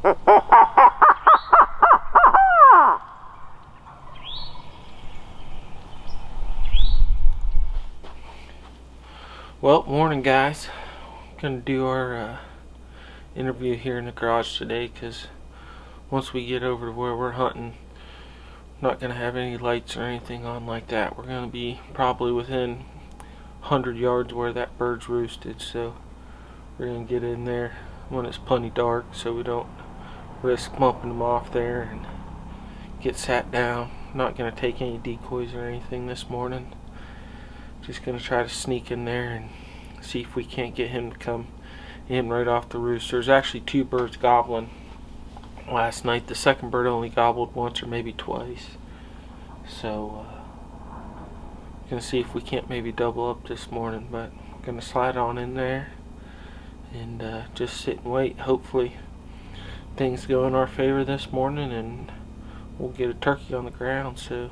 Well, morning guys. Gonna do our interview here in the garage today because once we get over to where we're hunting, I'm not gonna have any lights or anything on like that. We're gonna be probably within 100 yards where that bird's roosted, so we're gonna get in there when it's plenty dark so we don't risk bumping them off there and get sat down. Not gonna take any decoys or anything this morning. Just gonna try to sneak in there and see if we can't get him to come in right off the roost. There's actually two birds gobbling last night. The second bird only gobbled once or maybe twice. So gonna see if we can't maybe double up this morning, but gonna slide on in there and just sit and wait. Hopefully things go in our favor this morning and we'll get a turkey on the ground. So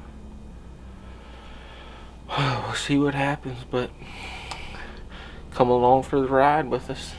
we'll see what happens, but come along for the ride with us.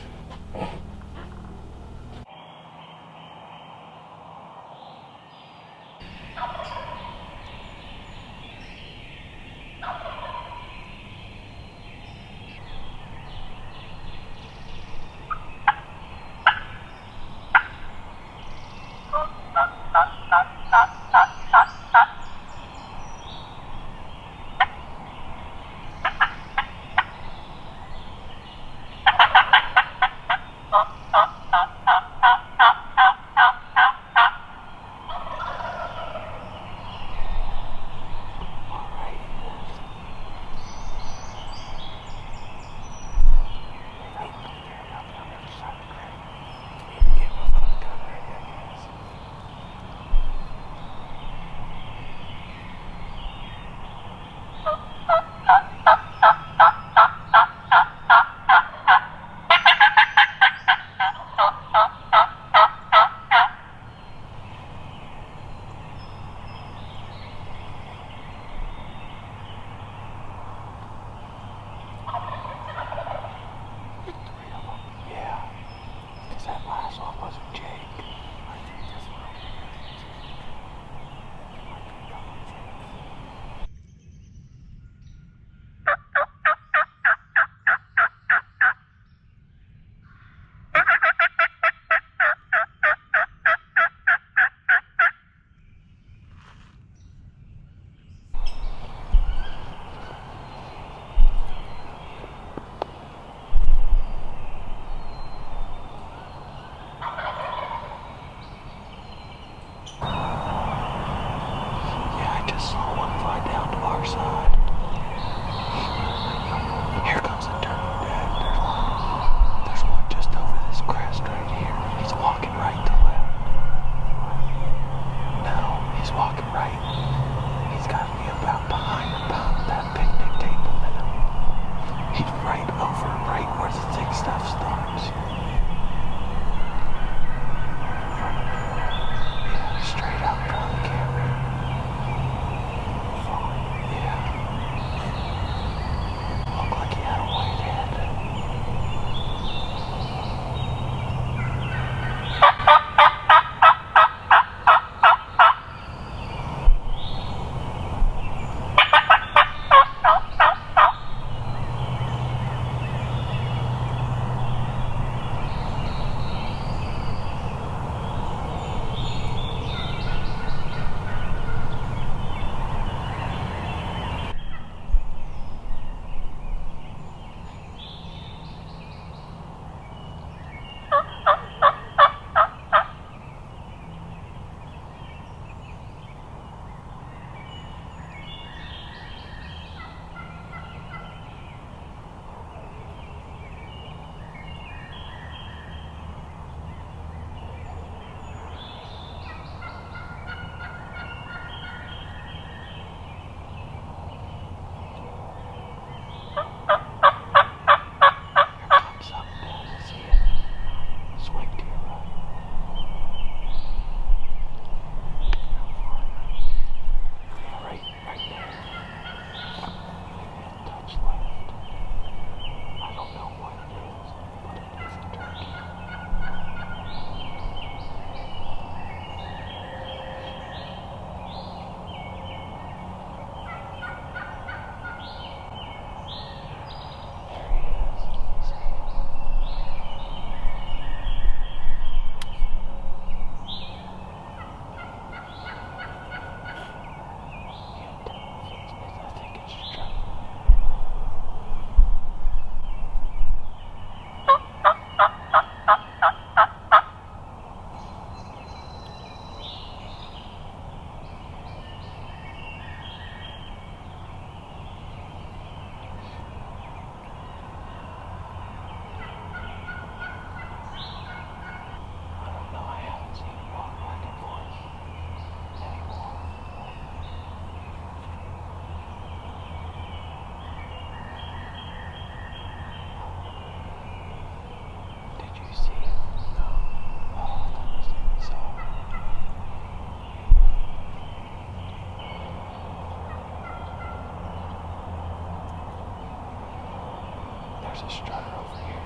just strut her over here.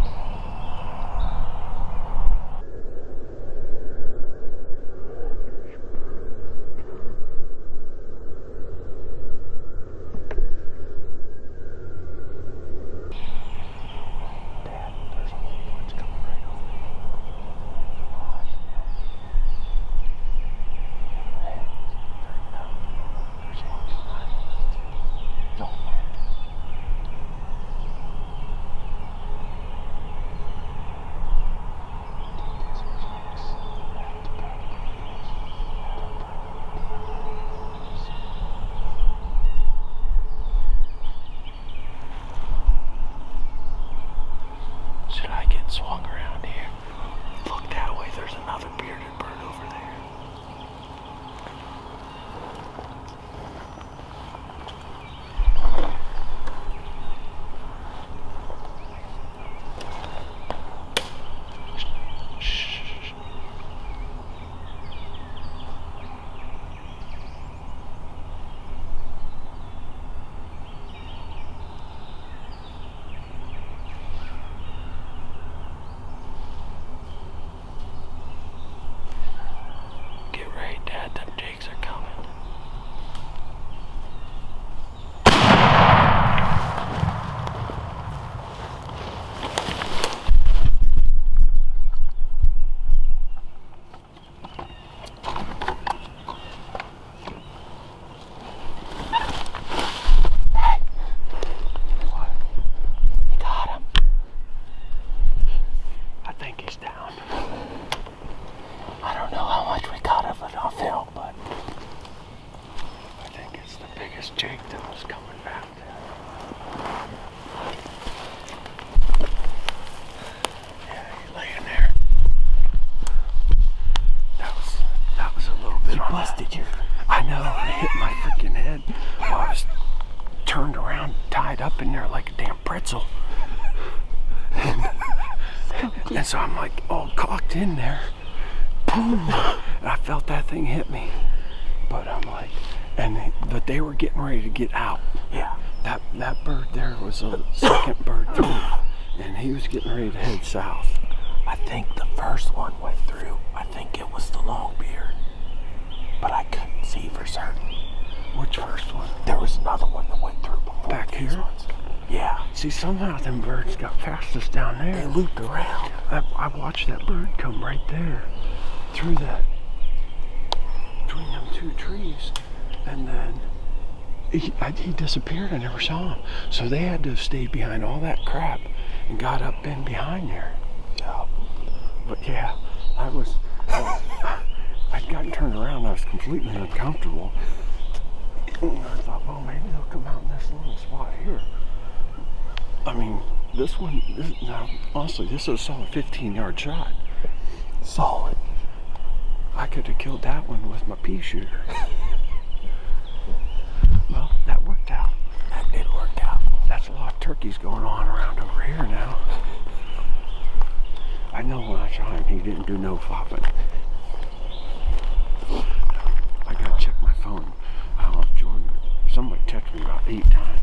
Dad, there's a whole bunch coming right over here. Hey, there's one behind you. Don't worry. Should I get swung around here? Look that way, there's another bearded bird over there. Shh. Get ready, Dad, them jakes are coming. Hey! What? You got him. I think he's down. I don't know how much we got of it on film, but I think it's the biggest jake that was coming back. Yeah, he's laying there. That was a little bit. You busted your. I know. It hit my freaking head while I was turned around, tied up in there like a damn pretzel. And so I'm like all cocked in there. Boom! And I felt that thing hit me. But I'm like, but they were getting ready to get out. Yeah. That bird there was a second bird through, and he was getting ready to head south. I think the first one went through. I think it was the long beard, but I couldn't see for certain. Which first one? There was another one that went through before. Back here? Ones. Yeah. See, somehow them birds got past us down there. They looped around. I watched that bird come right there through that, between them two trees, and then he disappeared. I never saw him. So they had to have stayed behind all that crap and got up in behind there. Yeah. But yeah, I'd gotten turned around. I was completely uncomfortable. And I thought, well, maybe they'll come out in this little spot here. I mean, now, honestly, this was a solid 15-yard shot. Solid. I could have killed that one with my pea shooter. Well, that worked out. That did work out. That's a lot of turkeys going on around over here now. I know when I shot him, he didn't do no flopping. I gotta check my phone. Jordan, somebody texted me about 8 times.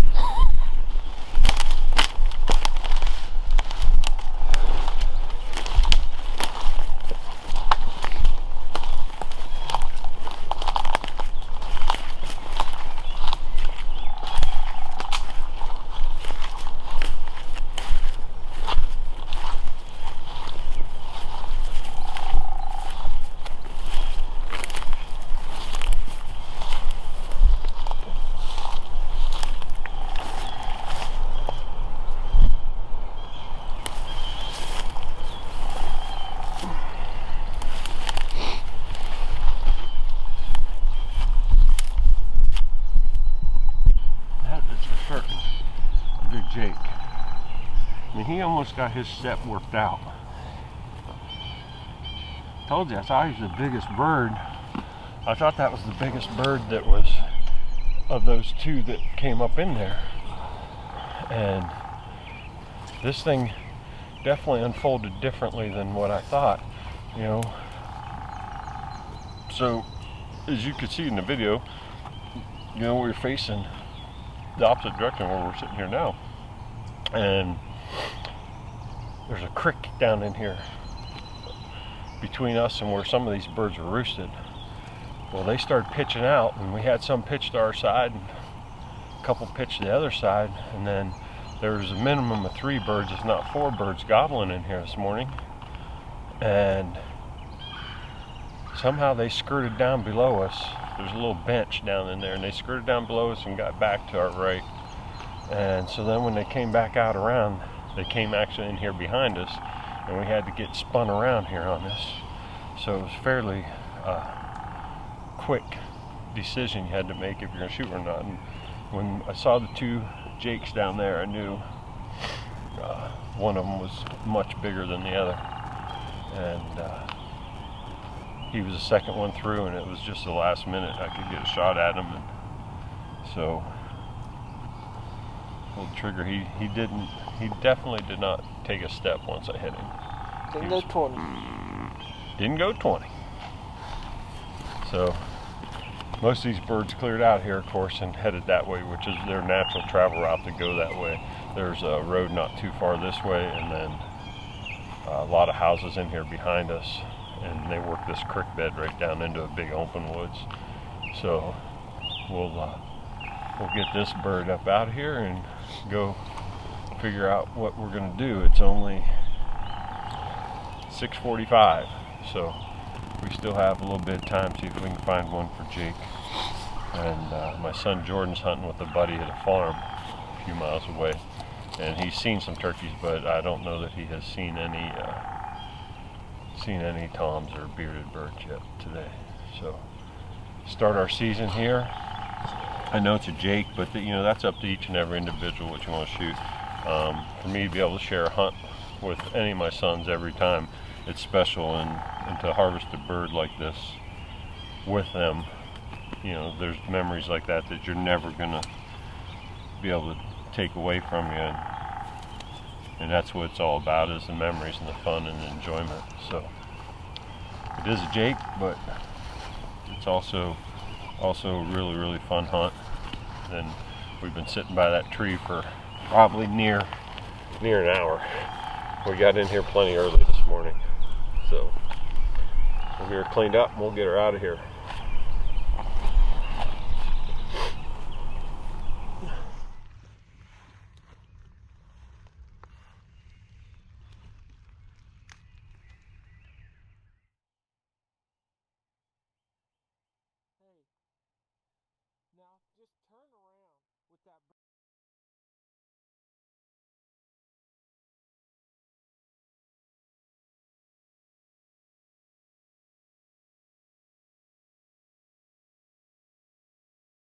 Jake. I mean, he almost got his set worked out. Told you, I thought he was the biggest bird. I thought that was the biggest bird that was of those two that came up in there. And this thing definitely unfolded differently than what I thought, you know. So, as you could see in the video, you know, we're facing the opposite direction where we're sitting here now. And there's a creek down in here between us and where some of these birds were roosted. Well, they started pitching out, and we had some pitched to our side and a couple pitched to the other side, and then there was a minimum of 3 birds, if not 4 birds, gobbling in here this morning. And somehow they skirted down below us. There's a little bench down in there, and they skirted down below us and got back to our right. And so then when they came back out around, they came actually in here behind us, and we had to get spun around here on this. So it was fairly quick decision you had to make if you're going to shoot or not. And when I saw the 2 jakes down there, I knew one of them was much bigger than the other. And he was the second one through, and it was just the last minute I could get a shot at him. And so pulled the trigger. He definitely did not take a step once I hit him. Didn't go 20. Didn't go 20. So most of these birds cleared out here, of course, and headed that way, which is their natural travel route to go that way. There's a road not too far this way, and then a lot of houses in here behind us, and they work this creek bed right down into a big open woods. So we'll get this bird up out of here and go figure out what we're going to do. It's only 6:45, so we still have a little bit of time to see if we can find one for Jake. And my son Jordan's hunting with a buddy at a farm a few miles away, and he's seen some turkeys, but I don't know that he has seen any toms or bearded birds yet today. So start our season here. I know it's a Jake, but that's up to each and every individual what you want to shoot. For me to be able to share a hunt with any of my sons every time, it's special, and to harvest a bird like this with them, there's memories like that you're never gonna be able to take away from you, and that's what it's all about, is the memories and the fun and the enjoyment. So it is a Jake, but it's also a really, really fun hunt. And we've been sitting by that tree for probably near an hour. We got in here plenty early this morning, so we'll get her cleaned up and we'll get her out of here. Hey, now just turn around with that